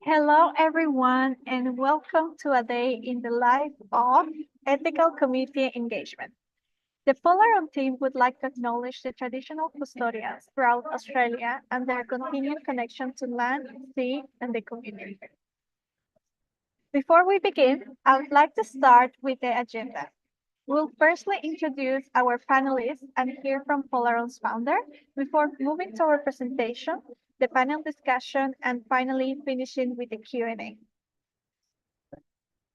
Hello, everyone, and welcome to a day in the life of ethical community engagement. The Polaron team would like to acknowledge the traditional custodians throughout Australia and their continued connection to land, sea, and the community. Before we begin, I would like to start with the agenda. We'll firstly introduce our panelists and hear from Polaron's founder before moving to our presentation, the panel discussion, and finally finishing with the Q&A.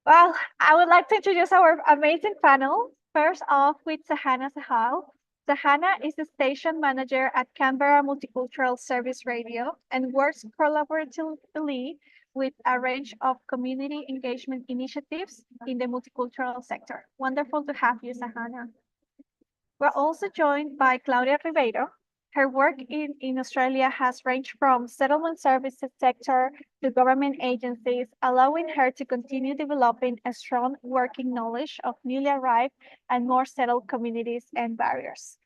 Well, I would like to introduce our amazing panel. First off with Sahana Sahal. Sahana is the station manager at Canberra Multicultural Service Radio and works collaboratively with a range of community engagement initiatives in the multicultural sector. Wonderful to have you, Sahana. We're also joined by Claudia Ribeiro. Her work in Australia has ranged from settlement services sector to government agencies, allowing her to continue developing a strong working knowledge of newly arrived and more settled communities and barriers.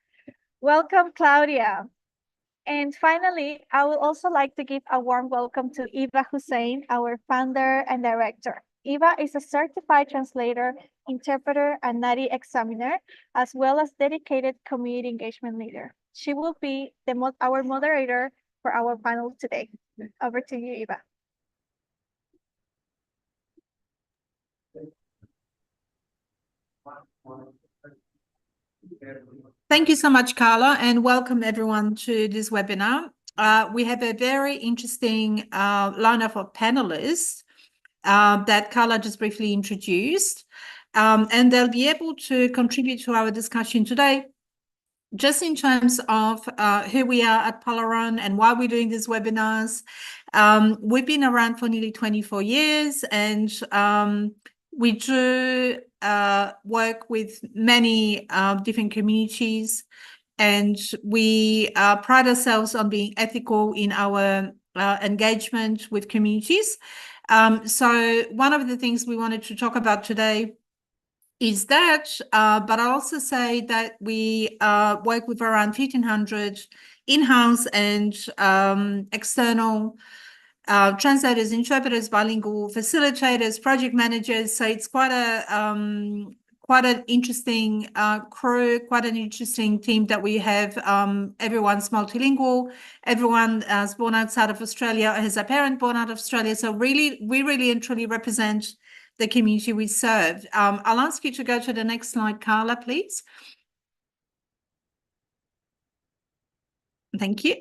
Welcome, Claudia. And finally, I would also like to give a warm welcome to Eva Hussain, our founder and director. Eva is a certified translator, interpreter, and NADI examiner, as well as dedicated community engagement leader. She will be our moderator for our panel today. Over to you, Eva. Thank you so much, Carla, and welcome everyone to this webinar. We have a very interesting lineup of panelists that Carla just briefly introduced, and they'll be able to contribute to our discussion today, just in terms of who we are at Polaron and why we're doing these webinars. We've been around for nearly 24 years, and we do work with many different communities, and we pride ourselves on being ethical in our engagement with communities. So one of the things we wanted to talk about today is that, but I also say that we work with around 1,500 in-house and external translators, interpreters, bilingual facilitators, project managers. So it's quite an interesting crew, quite an interesting team that we have. Everyone's multilingual. Everyone is born outside of Australia, has a parent born out of Australia. So we really and truly represent the community we serve. I'll ask you to go to the next slide, Carla, please. Thank you.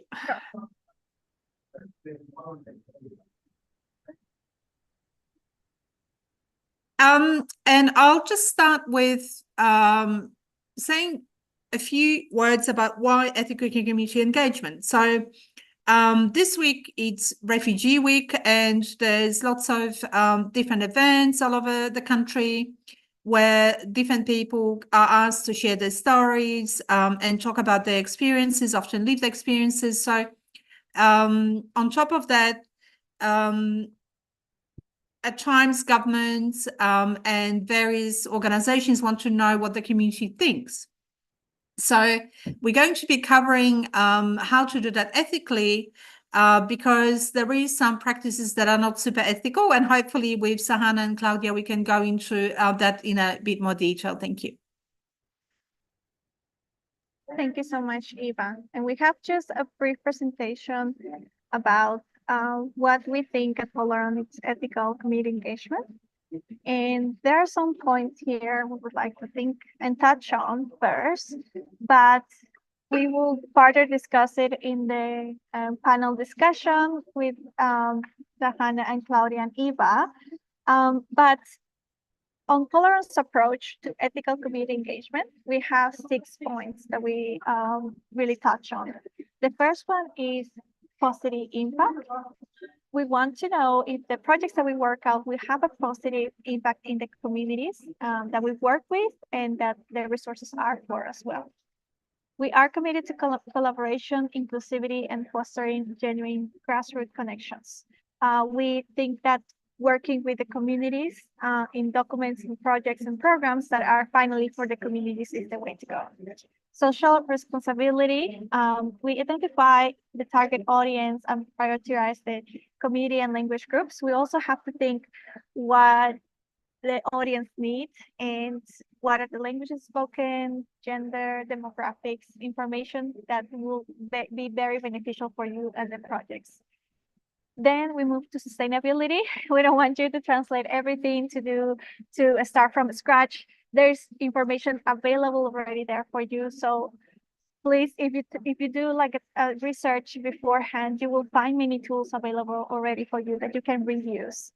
And I'll just start with saying a few words about why ethical community engagement. So this week it's Refugee Week, and there's lots of different events all over the country where different people are asked to share their stories and talk about their experiences, often lived experiences. So on top of that, at times governments and various organizations want to know what the community thinks. So we're going to be covering how to do that ethically, because there is some practices that are not super ethical, and hopefully with Sahana and Claudia, we can go into that in a bit more detail. Thank you. Thank you so much, Eva. And we have just a brief presentation about what we think at Polaron is ethical community engagement. And there are some points here we would like to think and touch on first, but we will further discuss it in the panel discussion with Sahana and Claudia and Eva. But on Polaron's approach to ethical community engagement, we have 6 points that we really touch on. The first one is positive impact. We want to know if the projects that we work out will have a positive impact in the communities that we work with and that the resources are for as well. We are committed to collaboration, inclusivity, and fostering genuine grassroots connections. We think that working with the communities in documents and projects and programs that are finally for the communities is the way to go. Social responsibility. We identify the target audience and prioritize the community and language groups. We also have to think what the audience needs and what are the languages spoken, gender, demographics, information that will be very beneficial for you and the projects. Then we move to sustainability. We don't want you to translate everything to start from scratch. There's information available already there for you. So please, if you do like a research beforehand, you will find many tools available already for you that you can reuse.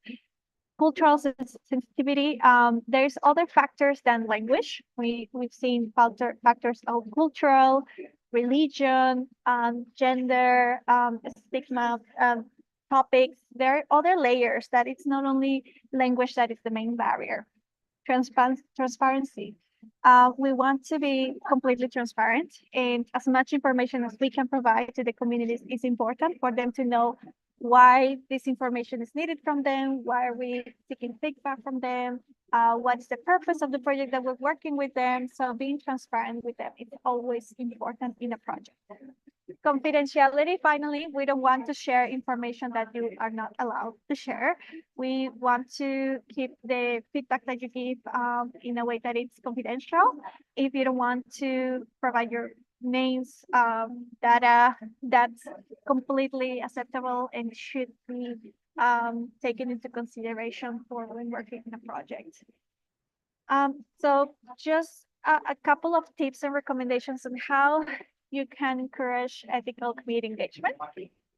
Cultural sensitivity. There's other factors than language. We've seen factors of cultural, religion, gender, stigma, topics. There are other layers that it's not only language that is the main barrier. Transparency. We want to be completely transparent, and as much information as we can provide to the communities is important for them to know why this information is needed from them, why are we seeking feedback from them, what's the purpose of the project that we're working with them. So being transparent with them is always important in a project. Confidentiality, finally, we don't want to share information that you are not allowed to share. We want to keep the feedback that you give in a way that it's confidential. If you don't want to provide your names, data, that's completely acceptable and should be taken into consideration for when working in a project. So just a couple of tips and recommendations on how you can encourage ethical community engagement.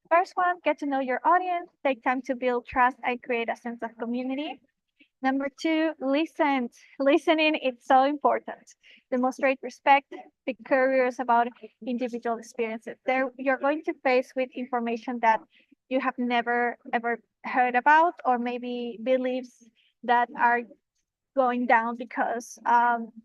First one, get to know your audience, take time to build trust and create a sense of community. Number two, listen. Listening is so important. Demonstrate respect, be curious about individual experiences. There, you're going to face with information that you have never ever heard about, or maybe beliefs that are going down because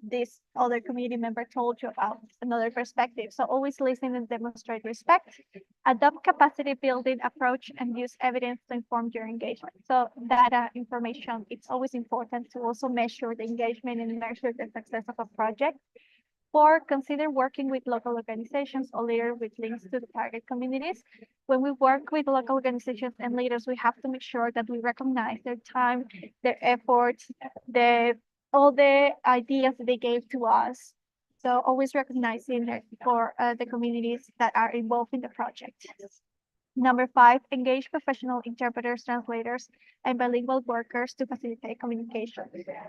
this other community member told you about another perspective. So always listen and demonstrate respect. Adopt capacity building approach and use evidence to inform your engagement. So data information, it's always important to also measure the engagement and measure the success of a project. Four, consider working with local organizations or leaders with links to the target communities. When we work with local organizations and leaders, we have to make sure that we recognize their time, their efforts, all the ideas that they gave to us. So always recognizing that for the communities that are involved in the project. Number five, engage professional interpreters, translators, and bilingual workers to facilitate communication.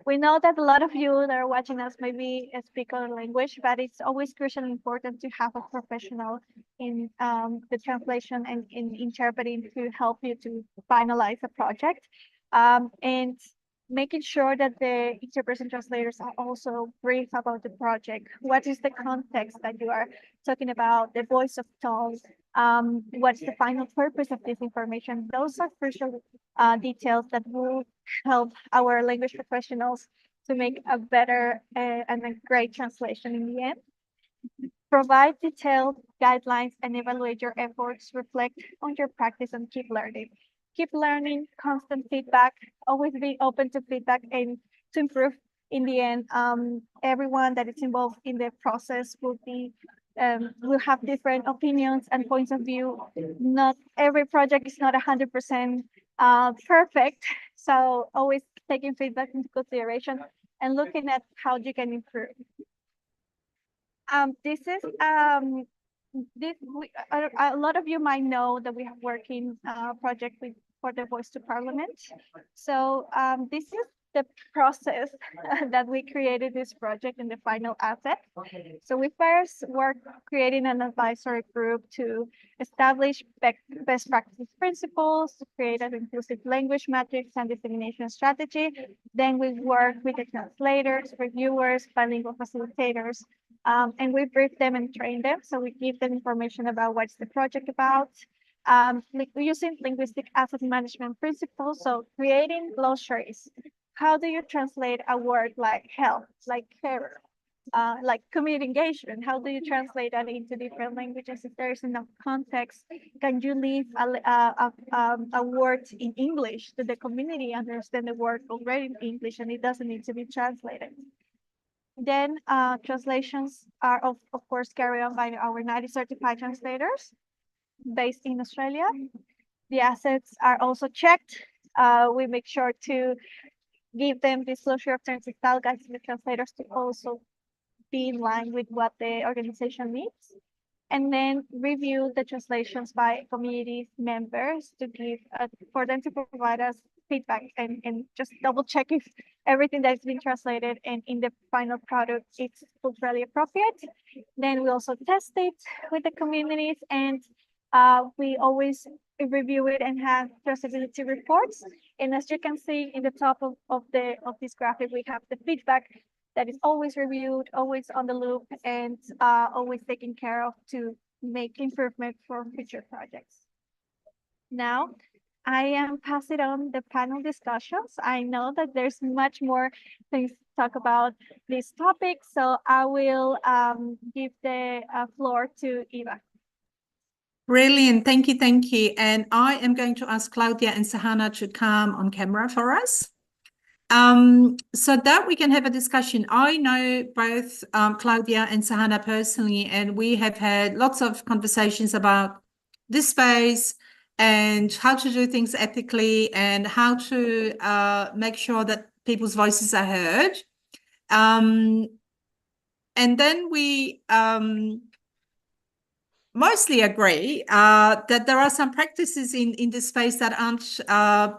We know that a lot of you that are watching us maybe speak other language, but it's always crucially important to have a professional in the translation and in interpreting to help you to finalize a project. And making sure that the interpreters and translators are also brief about the project. What is the context that you are talking about, the voice of tone, what's the final purpose of this information? Those are crucial details that will help our language professionals to make a better and a great translation in the end. Provide detailed guidelines and evaluate your efforts, reflect on your practice and keep learning. Keep learning, constant feedback, always be open to feedback and to improve. In the end, everyone that is involved in the process will have different opinions and points of view. Not every project is not 100% perfect. So always taking feedback into consideration and looking at how you can improve. This is a lot of you might know that we have working project for the Voice to Parliament. So this is the process that we created this project in the final asset. So we first worked creating an advisory group to establish best practice principles, to create an inclusive language matrix and dissemination strategy. Then we worked with the translators, reviewers, bilingual facilitators, and we brief them and train them. So we give them information about what's the project about, using linguistic asset management principles. So creating glossaries. How do you translate a word like health, like care, like community engagement? How do you translate that into different languages? If there is enough context, can you leave a word in English to the community understand the word already in English and it doesn't need to be translated? Then translations are of course carried on by our 90 certified translators based in Australia. The assets are also checked. We make sure to give them disclosure of terms and style guides to the translators to also be in line with what the organization needs. And then review the translations by community members to give for them to provide us feedback and just double check if everything that's been translated and in the final product is culturally appropriate. Then we also test it with the communities, and we always review it and have traceability reports. And as you can see in the top of this graphic, we have the feedback that is always reviewed, always on the loop, and always taken care of to make improvement for future projects. Now, I am passing on the panel discussions. I know that there's much more things to talk about this topic, so I will give the floor to Eva. Brilliant. Thank you. Thank you. And I am going to ask Claudia and Sahana to come on camera for us. So that we can have a discussion. I know both Claudia and Sahana personally, and we have had lots of conversations about this space and how to do things ethically and how to make sure that people's voices are heard. And then we mostly agree that there are some practices in this space that aren't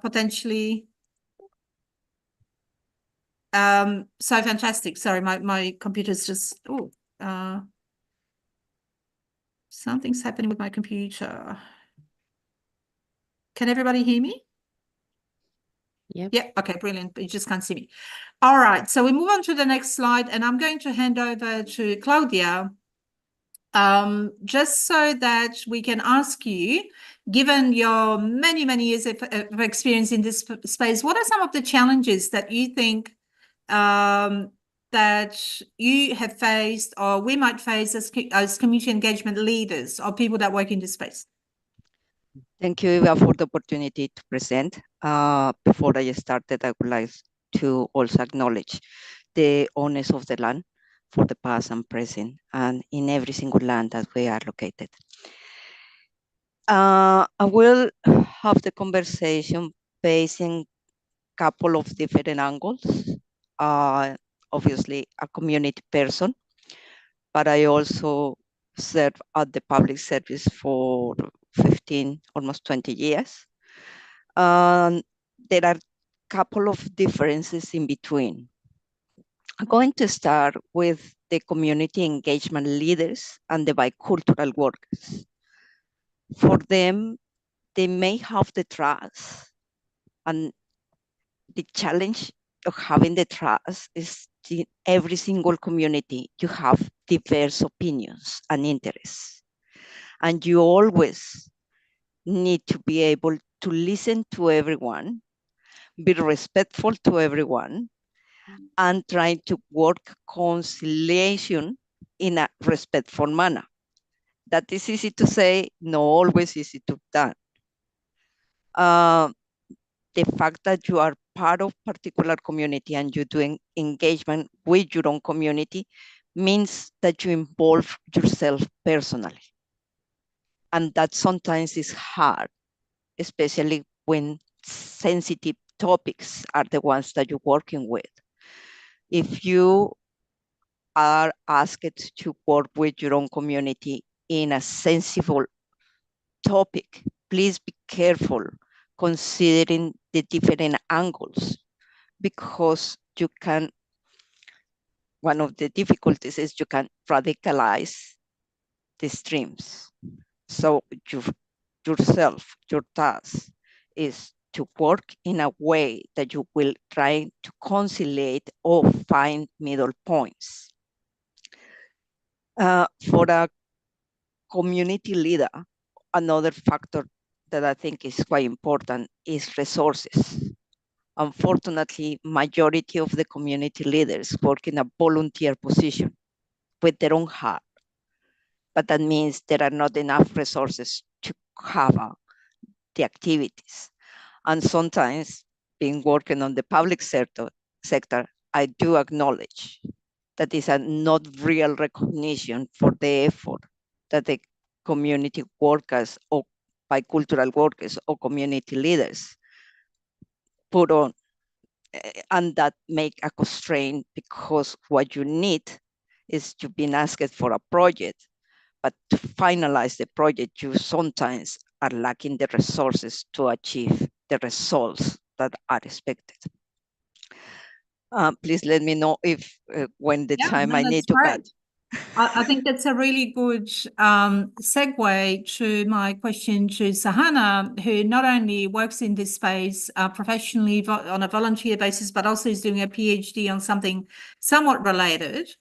potentially so fantastic. Sorry, my computer's just, something's happening with my computer. Can everybody hear me? Yep. Yeah, okay, brilliant, but you just can't see me. All right, so we move on to the next slide, and I'm going to hand over to Claudia, just so that we can ask you, given your many, many years of experience in this space, what are some of the challenges that you think that you have faced or we might face as community engagement leaders or people that work in this space? Thank you, Eva, for the opportunity to present. Before I started, I would like to also acknowledge the owners of the land for the past and present, and in every single land that we are located. I will have the conversation based in a couple of different angles. Obviously, a community person, but I also serve at the public service for 15, almost 20 years. There are a couple of differences in between. I'm going to start with the community engagement leaders and the bicultural workers. For them, they may have the trust, and the challenge of having the trust is in every single community, you have diverse opinions and interests. And you always need to be able to listen to everyone, be respectful to everyone, and try to work conciliation in a respectful manner. That is easy to say, not always easy to do. The fact that you are part of particular community and you're doing engagement with your own community means that you involve yourself personally. And that sometimes is hard, especially when sensitive topics are the ones that you're working with. If you are asked to work with your own community in a sensible topic, please be careful considering the different angles, because you can, one of the difficulties is you can radicalize the streams. So yourself, your task is to work in a way that you will try to conciliate or find middle points. For a community leader, another factor that I think is quite important is resources. Unfortunately, majority of the community leaders work in a volunteer position with their own heart, but that means there are not enough resources to cover the activities. And sometimes, being working on the public sector, I do acknowledge that is a not real recognition for the effort that the community workers or bicultural workers or community leaders put on, and that make a constraint, because what you need is you've been asked for a project, but to finalize the project, you sometimes are lacking the resources to achieve the results that are expected. Please let me know if when the Yeah, time no, I that's need to cut. great. I think that's a really good segue to my question to Sahana, who not only works in this space professionally on a volunteer basis, but also is doing a PhD on something somewhat related.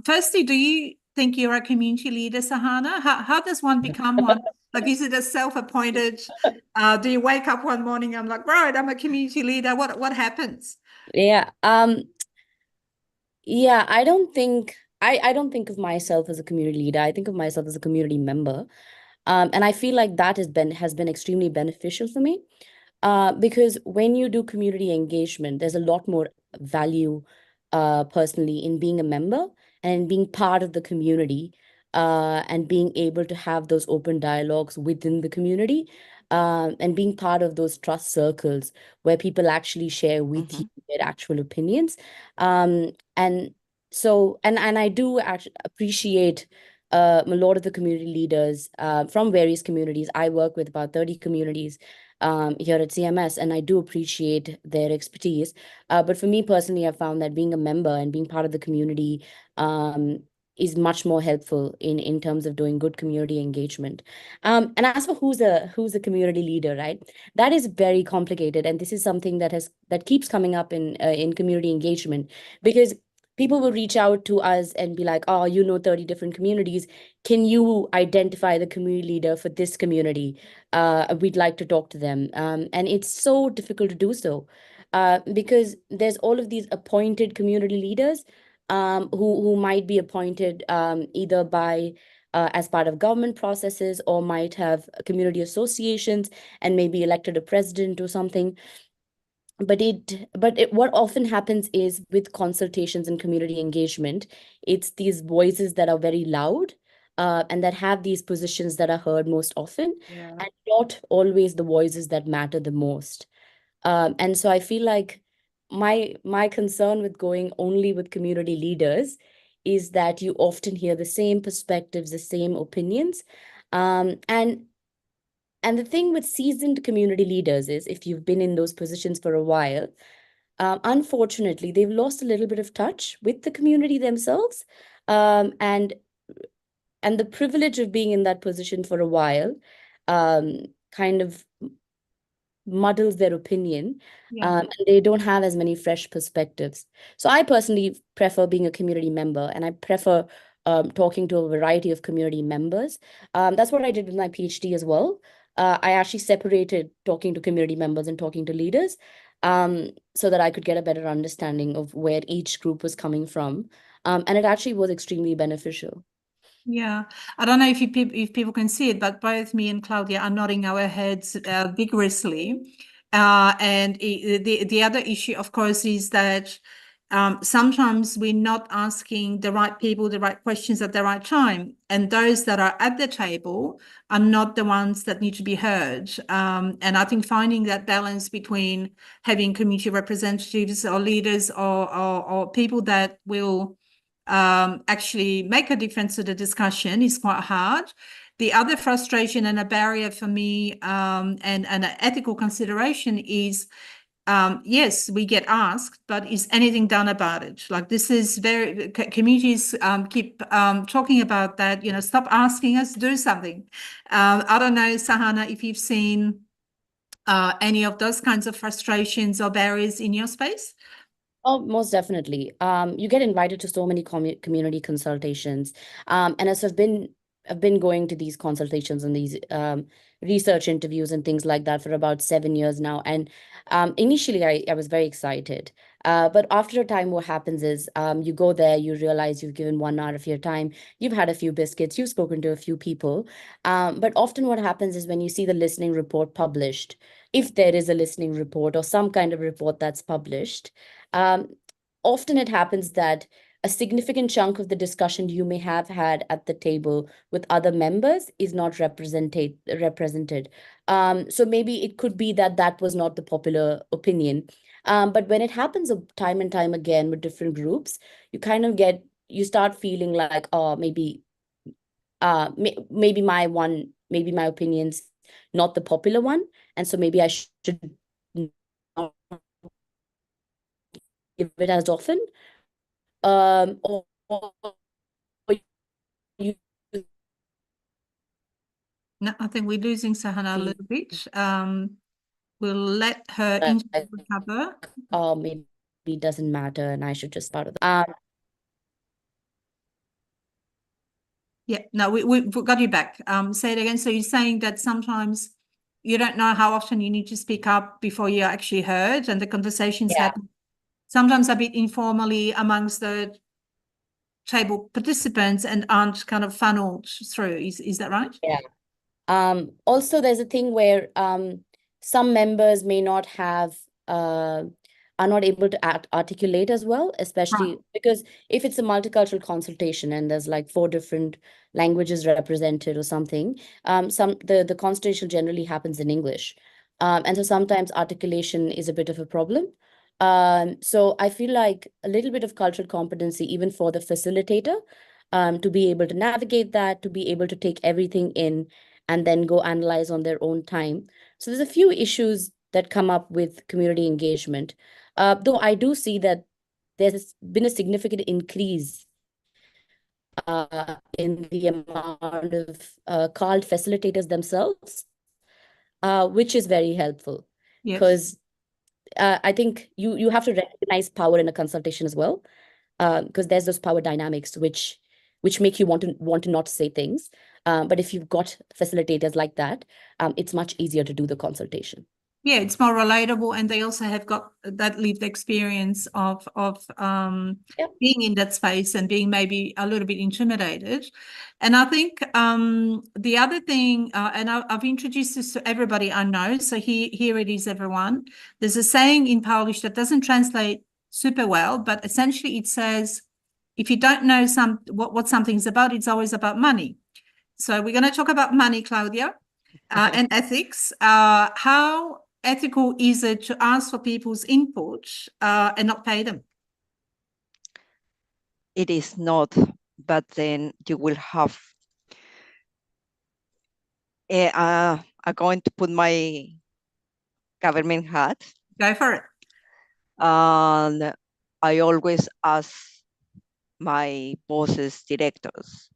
Firstly, do you think you're a community leader, Sahana? How does one become one? Like, is it a self-appointed? Do you wake up one morning, I'm like, right, I'm a community leader. What happens? Yeah. Yeah, I don't think of myself as a community leader. I think of myself as a community member. And I feel like that has been extremely beneficial for me. Because when you do community engagement, there's a lot more value personally in being a member and being part of the community, and being able to have those open dialogues within the community, and being part of those trust circles where people actually share with you their actual opinions. And so, and I do actually appreciate a lot of the community leaders from various communities. I work with about 30 communities here at CMS, and I do appreciate their expertise. But for me personally, I found that being a member and being part of the community is much more helpful in terms of doing good community engagement. And as for who's a community leader, right? That is very complicated, and this is something that keeps coming up in community engagement, because people will reach out to us and be like, oh, 30 different communities. Can you identify the community leader for this community? We'd like to talk to them. And it's so difficult to do so because there's all of these appointed community leaders who might be appointed either by as part of government processes, or might have community associations and maybe elected a president or something. But what often happens is, with consultations and community engagement, it's these voices that are very loud and that have these positions that are heard most often, and not always the voices that matter the most. And so I feel like my concern with going only with community leaders is that you often hear the same perspectives, the same opinions. And the thing with seasoned community leaders is, if you've been in those positions for a while, unfortunately, they've lost a little bit of touch with the community themselves. And the privilege of being in that position for a while kind of muddles their opinion, and they don't have as many fresh perspectives. So I personally prefer being a community member, and I prefer talking to a variety of community members. That's what I did with my PhD as well. I actually separated talking to community members and talking to leaders, so that I could get a better understanding of where each group was coming from. And it actually was extremely beneficial. Yeah, I don't know if people can see it, but both me and Claudia are nodding our heads vigorously. And the other issue, of course, is that sometimes we're not asking the right people the right questions at the right time, and those that are at the table are not the ones that need to be heard. And I think finding that balance between having community representatives or leaders or people that will actually make a difference to the discussion is quite hard. The other frustration and a barrier for me and an ethical consideration is, yes, we get asked, but is anything done about it? Like, this is very, communities keep talking about that, stop asking us, do something. I don't know, Sahana, if you've seen any of those kinds of frustrations or barriers in your space? Oh, most definitely. You get invited to so many community consultations. And as I've been going to these consultations and these research interviews and things like that for about 7 years now. And initially I was very excited. But after a time, what happens is you go there, you realize you've given 1 hour of your time, you've had a few biscuits, you've spoken to a few people. But often what happens is, when you see the listening report published, if there is a listening report or some kind of report that's published, often it happens that a significant chunk of the discussion you may have had at the table with other members is not represented. So maybe it could be that that was not the popular opinion. But when it happens time and time again with different groups, you start feeling like, oh, maybe maybe my opinion's not the popular one, and so maybe I should not give it as often. Or you No, I think we're losing Sahana a little bit. We'll let her recover. Oh, maybe it doesn't matter, and I should just part of Yeah, no, we've got you back. Say it again. So you're saying that sometimes you don't know how often you need to speak up before you're actually heard, and the conversations happen sometimes a bit informally amongst the table participants and aren't kind of funneled through. Is that right? Yeah. Also, there's a thing where some members may not have are not able to articulate as well, especially because if it's a multicultural consultation and there's like 4 different languages represented or something, the consultation generally happens in English. And so sometimes articulation is a bit of a problem. So I feel like a little bit of cultural competency, even for the facilitator, to be able to navigate that, to be able to take everything in and then go analyze on their own time. So there's a few issues that come up with community engagement. Though I do see that there's been a significant increase in the amount of CALD facilitators themselves, which is very helpful. Yes. Because I think you have to recognize power in a consultation as well, because there's those power dynamics which make you want to not say things. But if you've got facilitators like that, it's much easier to do the consultation. Yeah, it's more relatable, and they also have got that lived experience of being in that space and being maybe a little bit intimidated. And I think the other thing, and I've introduced this to everybody I know, so here it is, everyone. There's a saying in Polish that doesn't translate super well, but essentially it says, if you don't know what something's about, it's always about money. So we're going to talk about money, Claudia, and ethics. How ethical is it to ask for people's input and not pay them? It is not, but then you will have. I'm going to put my government hat. Go for it. And I always ask my bosses, directors,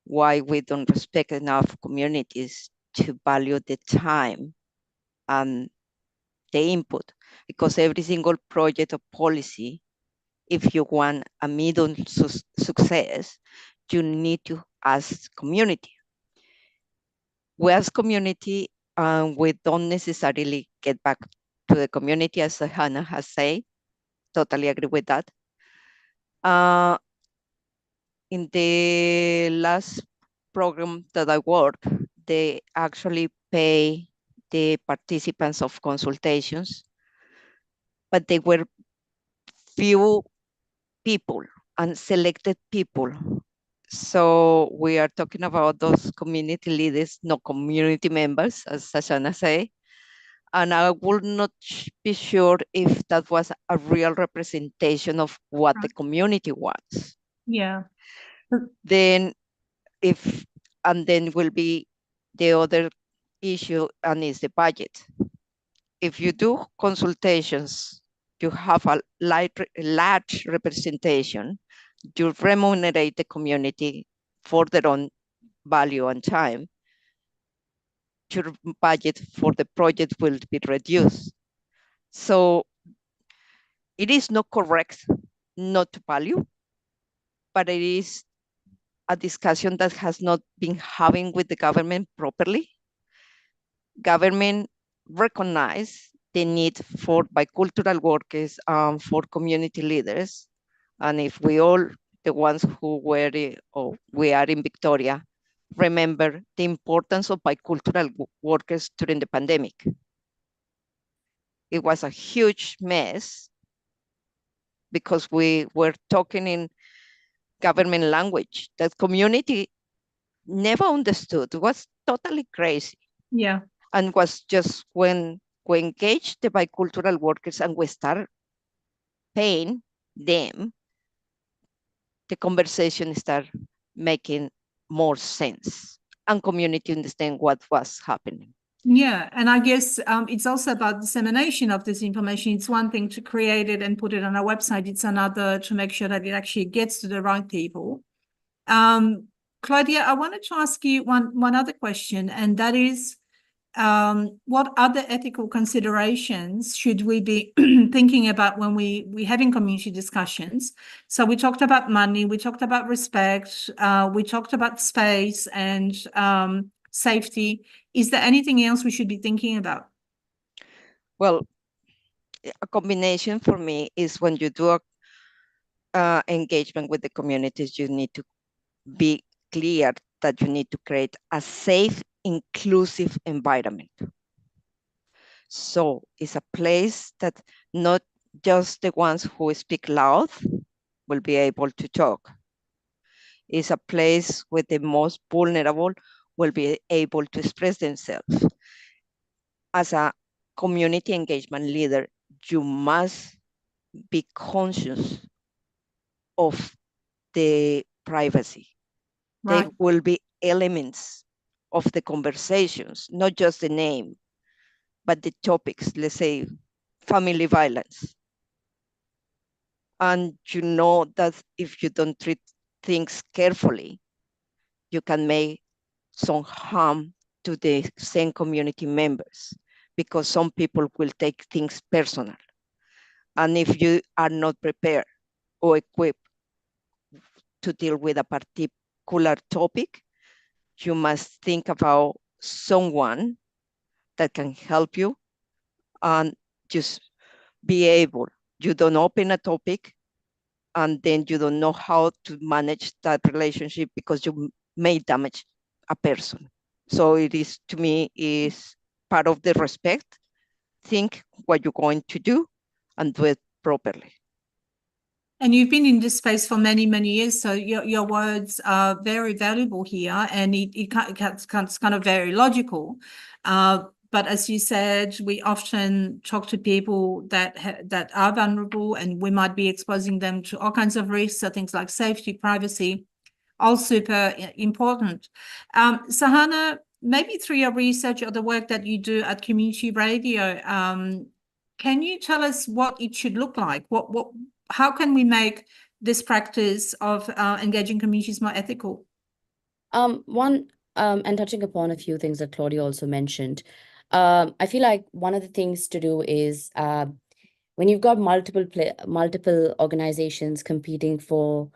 why we don't respect enough communities to value the time and the input, because every single project or policy, if you want a middle success, you need to ask community. We ask community, and we don't necessarily get back to the community, as Hannah has said. Totally agree with that. In the last program that I worked, they actually pay the participants of consultations, but they were few people and selected people. So we are talking about those community leaders, not community members, as Sashana say. And I would not be sure if that was a real representation of what the community wants. Yeah. Then then will be the other issue, and is the budget. If you do consultations, you have a large representation, you remunerate the community for their own value and time, your budget for the project will be reduced. So it is not correct not to value, but it is a discussion that has not been having with the government properly. Government recognize the need for bicultural workers, for community leaders. And if we all, the ones who were, or we are in Victoria, remember the importance of bicultural workers during the pandemic. It was a huge mess because we were talking in government language that community never understood. It was totally crazy. Yeah. And was just when we engage the bicultural workers and we start paying them, the conversation start making more sense and community understand what was happening. Yeah, and I guess it's also about dissemination of this information. It's one thing to create it and put it on our website. It's another to make sure that it actually gets to the right people. Claudia, I wanted to ask you one other question, and that is, what other ethical considerations should we be thinking about when we having community discussions? So we talked about money, we talked about respect, we talked about space and safety. Is there anything else we should be thinking about? Well, a combination for me is when you do a engagement with the communities, you need to be clear that you need to create a safe, inclusive environment. So it's a place that not just the ones who speak loud will be able to talk. It's a place where the most vulnerable will be able to express themselves. As a community engagement leader, you must be conscious of the privacy. Right. There will be elements of the conversations, not just the name, but the topics, let's say family violence. And you know that if you don't treat things carefully, you can make some harm to the same community members because some people will take things personal. And if you are not prepared or equipped to deal with a particular topic, you must think about someone that can help you and just be able. You don't open a topic and then you don't know how to manage that relationship because you may damage a person. So it is, to me, is part of the respect. Think what you're going to do and do it properly. And you've been in this space for many, many years, so your words are very valuable here, and it's kind of very logical. But as you said, we often talk to people that are vulnerable, and we might be exposing them to all kinds of risks, so things like safety, privacy, all super important. Sahana, maybe through your research or the work that you do at Community Radio, can you tell us what it should look like? How can we make this practice of engaging communities more ethical? And touching upon a few things that Claudia also mentioned, I feel like one of the things to do is when you've got multiple organizations competing for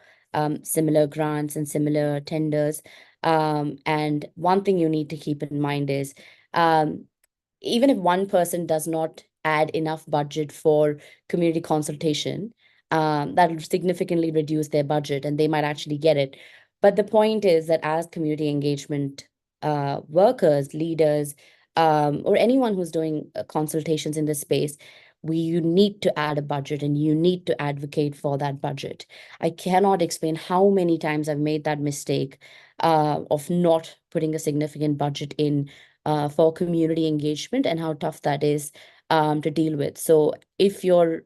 similar grants and similar tenders, and one thing you need to keep in mind is even if one person does not add enough budget for community consultation, that will significantly reduce their budget and they might actually get it. But the point is that as community engagement workers, leaders, or anyone who's doing consultations in this space, you need to add a budget and you need to advocate for that budget. I cannot explain how many times I've made that mistake of not putting a significant budget in for community engagement and how tough that is to deal with. So if you're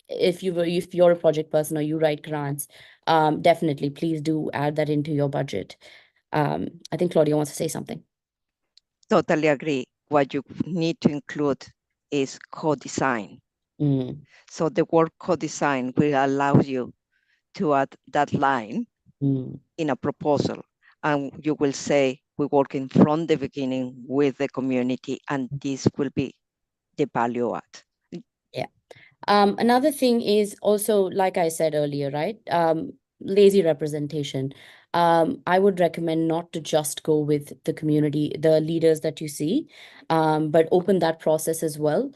a project person or you write grants, definitely please do add that into your budget. I think Claudia wants to say something. Totally agree. What you need to include is co-design. So the word co-design will allow you to add that line in a proposal. And you will say, we're working from the beginning with the community and this will be the value add. Yeah. Another thing is also, like I said earlier, right? Lazy representation. I would recommend not to just go with the community, the leaders that you see, but open that process as well.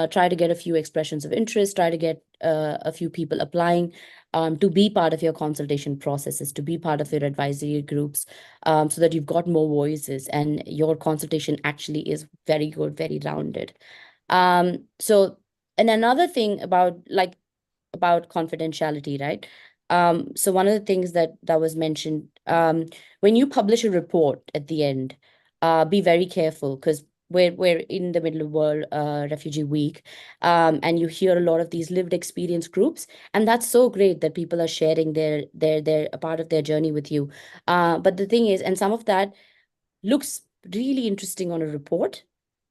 Try to get a few expressions of interest, try to get a few people applying to be part of your consultation processes, to be part of your advisory groups, so that you've got more voices and your consultation actually is very good, very rounded. And another thing about confidentiality, right? So one of the things that was mentioned, when you publish a report at the end, be very careful, because we're in the middle of World Refugee Week, and you hear a lot of these lived experience groups, and that's so great that people are sharing their a part of their journey with you. But the thing is, and some of that looks really interesting on a report,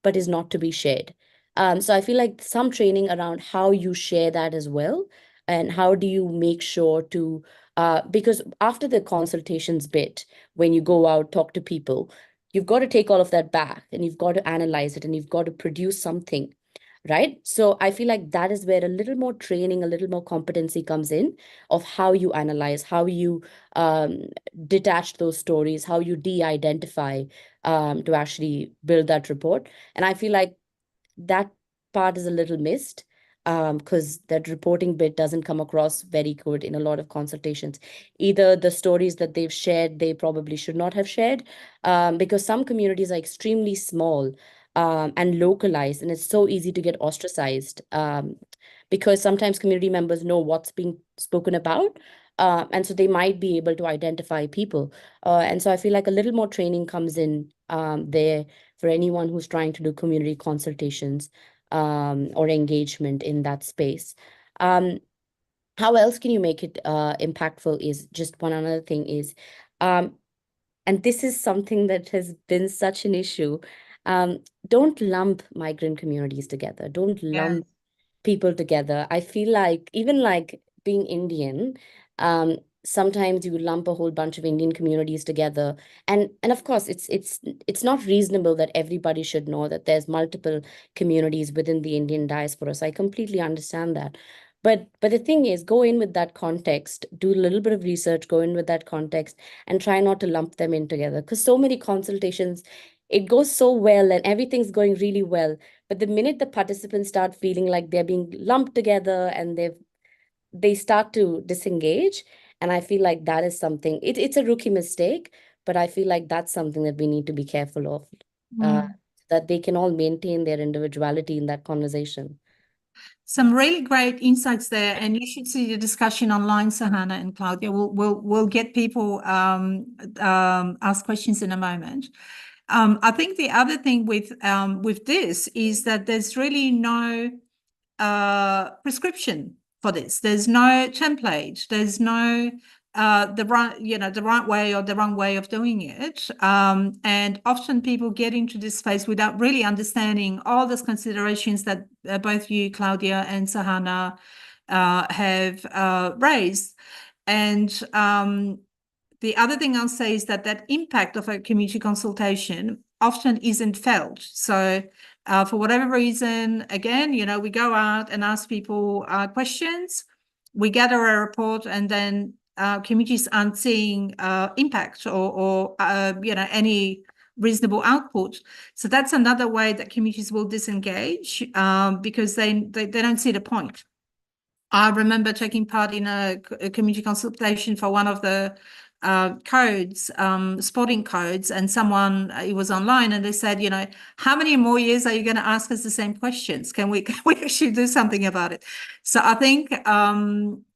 but is not to be shared. So I feel like some training around how you share that as well, and how do you make sure to, because after the consultations bit, when you go out, talk to people, you've got to take all of that back and you've got to analyze it and you've got to produce something, right? So I feel like that is where a little more training, a little more competency comes in, of how you analyze, how you detach those stories, how you de-identify to actually build that report. And I feel like that part is a little missed, because that reporting bit doesn't come across very good in a lot of consultations. Either the stories that they've shared, they probably should not have shared, because some communities are extremely small and localized, and it's so easy to get ostracized, because sometimes community members know what's being spoken about, and so they might be able to identify people. And so I feel like a little more training comes in there for anyone who's trying to do community consultations or engagement in that space. How else can you make it impactful is just one another thing is, and this is something that has been such an issue. Don't lump migrant communities together. Don't lump people together. I feel like even like being Indian, sometimes you lump a whole bunch of Indian communities together. And of course it's not reasonable that everybody should know that there's multiple communities within the Indian diaspora. So I completely understand that. But the thing is, go in with that context, do a little bit of research, go in with that context, and try not to lump them in together. Because so many consultations, it goes so well and everything's going really well. But the minute the participants start feeling like they're being lumped together and they start to disengage, and I feel like that is something, it's a rookie mistake, but I feel like that's something that we need to be careful of, that they can all maintain their individuality in that conversation. Some really great insights there, and you should see the discussion online, Sahana and Claudia. We'll get people ask questions in a moment. I think the other thing with this is that there's really no prescription for this. There's no template. There's no the right way or the wrong way of doing it. And often people get into this space without really understanding all those considerations that both you, Claudia, and Sahana have raised. And the other thing I'll say is that impact of a community consultation often isn't felt. So for whatever reason, again, we go out and ask people questions, we gather a report, and then communities aren't seeing impact or any reasonable output. So that's another way that communities will disengage because they don't see the point. I remember taking part in a community consultation for one of the codes, spotting codes, and someone, it was online, and they said, how many more years are you going to ask us the same questions? Can we actually do something about it? So I think,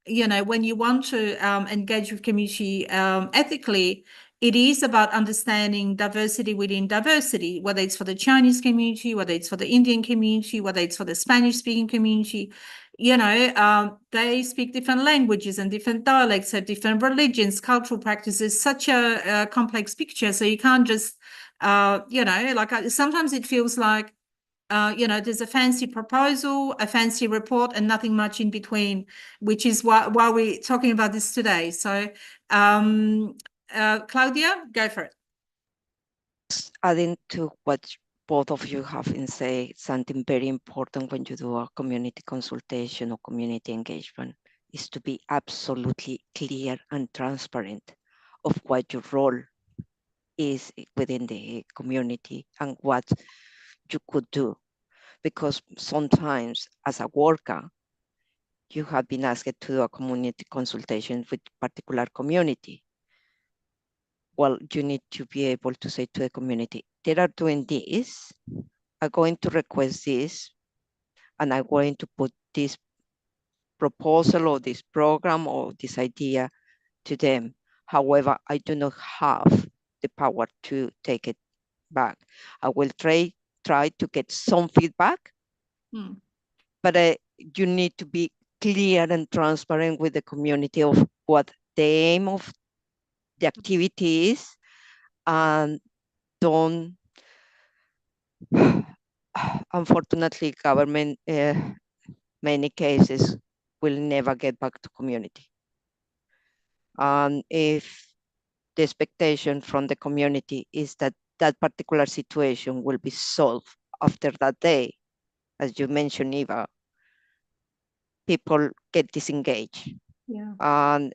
when you want to engage with community ethically, it is about understanding diversity within diversity, whether it's for the Chinese community, whether it's for the Indian community, whether it's for the Spanish-speaking community. They speak different languages and different dialects, have different religions, cultural practices, such a complex picture. So you can't just, sometimes it feels like, there's a fancy proposal, a fancy report, and nothing much in between, which is why we're talking about this today. So, Claudia, go for it. Adding to what both of you have been saying, something very important when you do a community consultation or community engagement is to be absolutely clear and transparent of what your role is within the community and what you could do. Because sometimes as a worker, you have been asked to do a community consultation with particular community. Well, you need to be able to say to the community, they are doing this, I'm going to request this, and I'm going to put this proposal or this program or this idea to them. However, I do not have the power to take it back. I will try to get some feedback, but you need to be clear and transparent with the community of what the aim of the activity is, and don't, unfortunately, government, many cases will never get back to community. And if the expectation from the community is that that particular situation will be solved after that day, as you mentioned, Eva, people get disengaged. Yeah.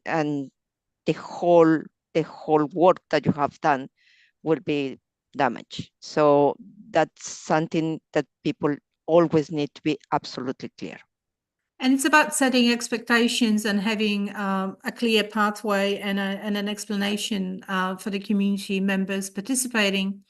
And the whole work that you have done will be damaged. So that's something that people always need to be absolutely clear. And it's about setting expectations and having a clear pathway and an explanation for the community members participating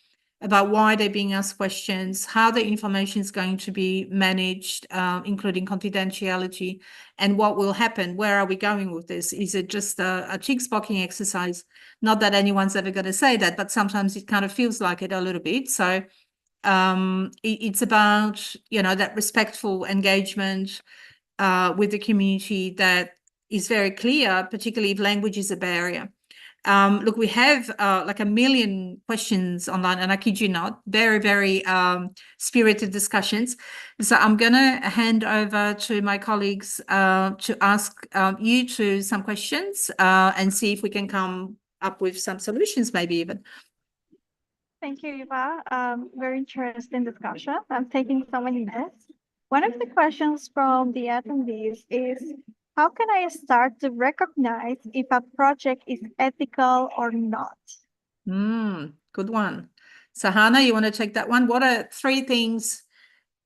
about why they're being asked questions, how the information is going to be managed, including confidentiality, and what will happen. Where are we going with this? Is it just a cheek-spocking exercise? Not that anyone's ever going to say that, but sometimes it kind of feels like it a little bit. So it's about, that respectful engagement with the community that is very clear, particularly if language is a barrier. Look, we have like 1 million questions online, and I kid you not, very, very spirited discussions. So I'm going to hand over to my colleagues to ask you two some questions and see if we can come up with some solutions, maybe even. Thank you, Eva. Very interesting discussion. I'm taking so many notes. One of the questions from the attendees is, how can I start to recognize if a project is ethical or not? Good one. So Hannah, you want to take that one? What are 3 things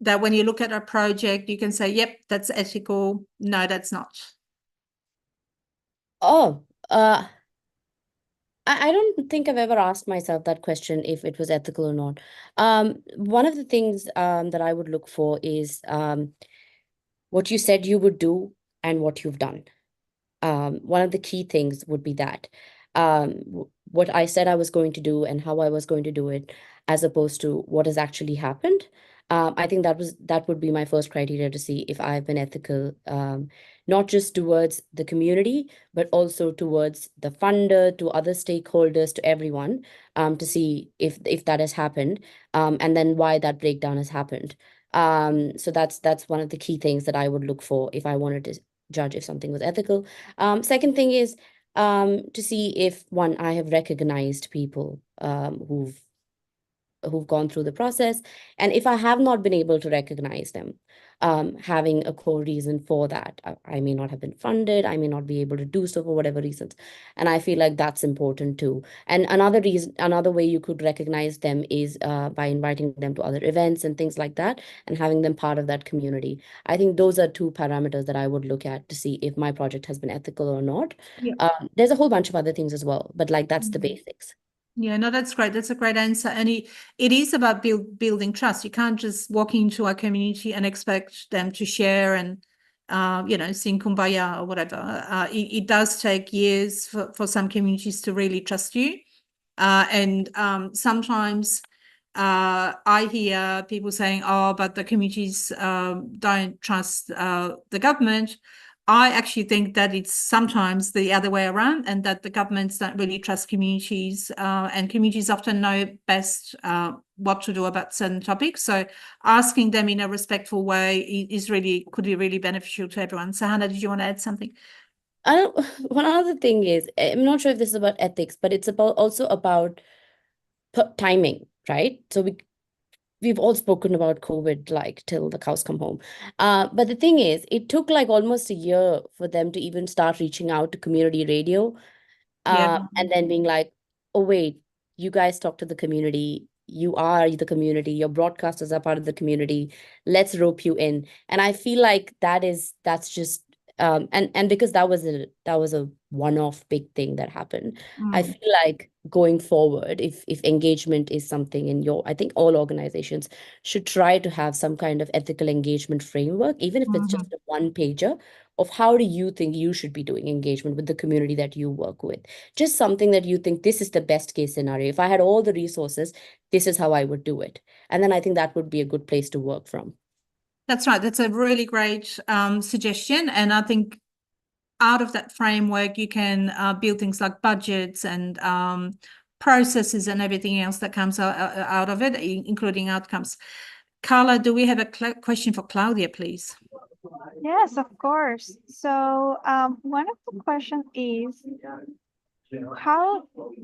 that when you look at a project, you can say, yep, that's ethical. No, that's not. I don't think I've ever asked myself that question, if it was ethical or not. One of the things that I would look for is what you said you would do and what you've done. One of the key things would be that what I said I was going to do and how I was going to do it, as opposed to what has actually happened. I think that would be my first criteria to see if I've been ethical, not just towards the community, but also towards the funder, to other stakeholders, to everyone, to see if that has happened, and then why that breakdown has happened. So that's one of the key things that I would look for if I wanted to judge if something was ethical. Second thing is to see if, one, I have recognized people who've gone through the process, and if I have not been able to recognize them, having a core reason for that. I may not have been funded, I may not be able to do so for whatever reasons, and I feel like that's important too. And another way you could recognize them is by inviting them to other events and things like that, and having them part of that community. I think those are 2 parameters that I would look at to see if my project has been ethical or not. Yeah. There's a whole bunch of other things as well, but like that's the basics. Yeah, no, that's great. That's a great answer. And it is about building trust. You can't just walk into a community and expect them to share and, sing Kumbaya or whatever. It does take years for some communities to really trust you. And sometimes I hear people saying, oh, but the communities don't trust the government. I actually think that it's sometimes the other way around, and that the governments don't really trust communities, and communities often know best what to do about certain topics. So asking them in a respectful way could be really beneficial to everyone. So Hannah, did you want to add something? One other thing is, I'm not sure if this is about ethics, but it's also about timing, right? So we've all spoken about COVID, like till the cows come home. But the thing is, it took like almost a year for them to even start reaching out to community radio, and then being like, oh wait, you guys talk to the community. You are the community. Your broadcasters are part of the community. Let's rope you in. And I feel like that's just and because that was a one-off big thing that happened. I Mm. feel like going forward, if engagement is something in I think all organizations should try to have some kind of ethical engagement framework, even if it's Mhm. just a one-pager of how do you think you should be doing engagement with the community that you work with. Just something that you think this is the best case scenario. If I had all the resources, this is how I would do it. And then I think that would be a good place to work from. That's right. That's a really great suggestion. And I think out of that framework, you can build things like budgets and processes and everything else that comes out of it, including outcomes. Carla, do we have a question for Claudia, please? Yes, of course. So one of the questions is,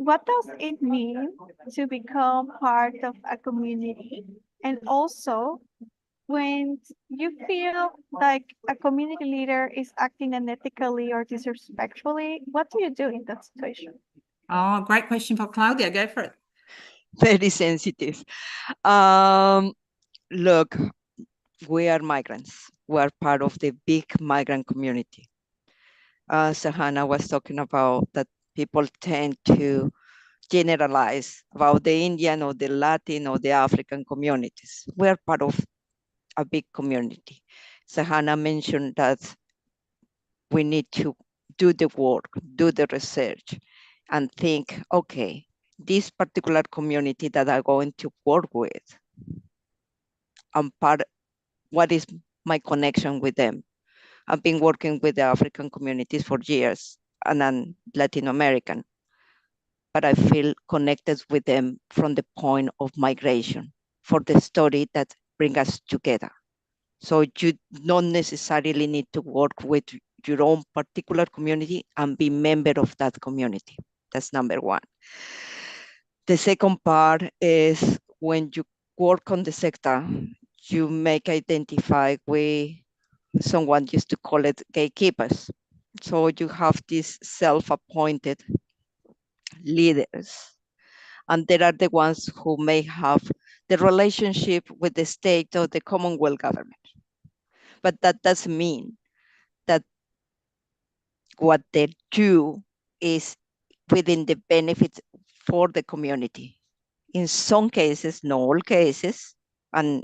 what does it mean to become part of a community? And also, when you feel like a community leader is acting unethically or disrespectfully, what do you do in that situation? Oh, great question for Claudia. Go for it. Very sensitive. Look, we are migrants. We are part of the big migrant community. Sahana was talking about that people tend to generalize about the Indian or the Latin or the African communities. We are part of a big community. Sahana mentioned that we need to do the work, do the research, and think, okay, this particular community that I'm going to work with, what is my connection with them? I've been working with the African communities for years and I'm Latin American, but I feel connected with them from the point of migration for the story that brings us together. So you don't necessarily need to work with your own particular community and be member of that community. That's number one. The second part is when you work on the sector, you make identify with someone used to call it gatekeepers. So you have these self-appointed leaders, and there are the ones who may have the relationship with the state or the Commonwealth government. But that doesn't mean that what they do is within the benefits for the community. In some cases, not all cases, and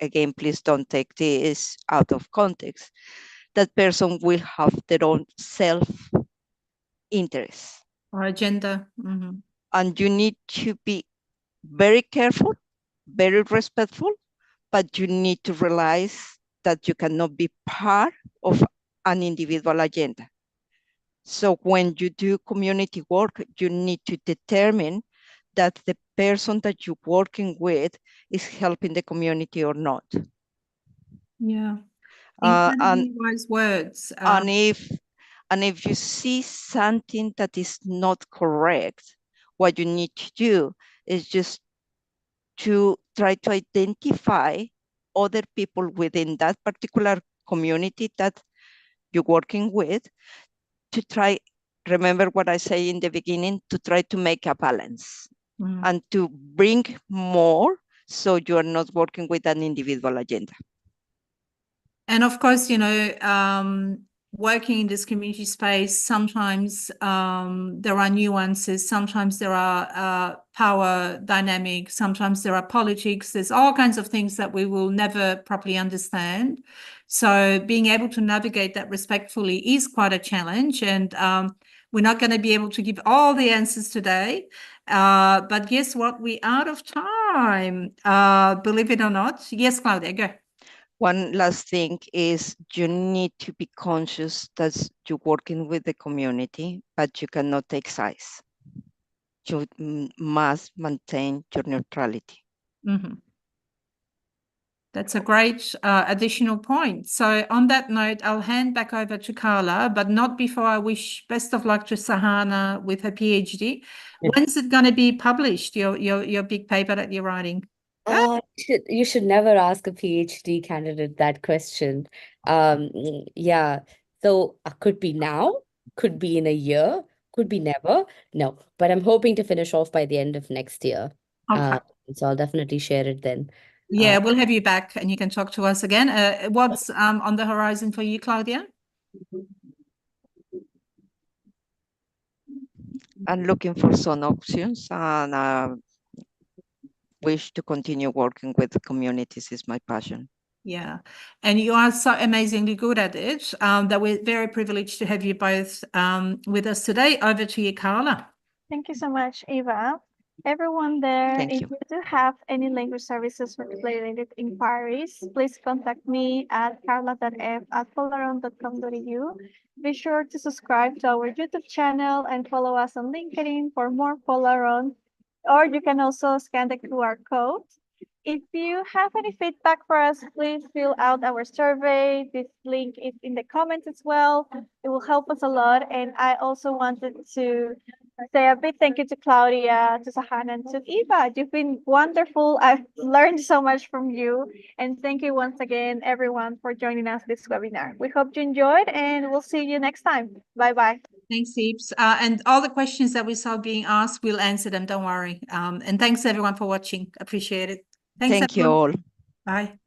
again, please don't take this out of context, that person will have their own self-interest. Or agenda. And you need to be very careful, very respectful, but you need to realize that you cannot be part of an individual agenda. So when you do community work, you need to determine that the person that you're working with is helping the community or not. Yeah. And Wise words. and if you see something that is not correct, what you need to do is just to try to identify other people within that particular community that you're working with, to try, remember what I say in the beginning, to try to make a balance and to bring more, so you are not working with an individual agenda. And of course, working in this community space, sometimes there are nuances, sometimes there are power dynamics, sometimes there are politics, there's all kinds of things that we will never properly understand. So being able to navigate that respectfully is quite a challenge. And we're not going to be able to give all the answers today. But guess what? We're out of time, believe it or not. Yes, Claudia, go. One last thing is you need to be conscious that you're working with the community, but you cannot take sides. You must maintain your neutrality. That's a great additional point. So on that note, I'll hand back over to Carla, but not before I wish best of luck to Sahana with her PhD. Yeah. When's it going to be published, your big paper that you're writing? You should never ask a PhD candidate that question. Yeah. So could be now, could be in a year, could be never. No, but I'm hoping to finish off by the end of next year. Okay. So I'll definitely share it then. Yeah, we'll have you back and you can talk to us again. What's on the horizon for you, Claudia? I'm looking for some options and wish to continue working with the communities is my passion. Yeah, and you are so amazingly good at it that we're very privileged to have you both with us today. Over to you, Carla. Thank you so much, Eva. Everyone there, Thank if you. you do have any language services related inquiries, please contact me at carla.f@polaron.com.au. Be sure to subscribe to our YouTube channel and follow us on LinkedIn for more Polaron, or you can also scan the QR code. If you have any feedback for us, please fill out our survey. This link is in the comments as well. It will help us a lot. And I also wanted to say a big thank you to Claudia, to Sahana, and to Eva. You've been wonderful. I've learned so much from you. And thank you once again, everyone, for joining us this webinar. We hope you enjoyed, and we'll see you next time. Bye-bye. Thanks, Eeps. And all the questions that we saw being asked, we'll answer them. Don't worry. And thanks, everyone, for watching. Appreciate it. Thanks, Thank you everyone. all. Bye.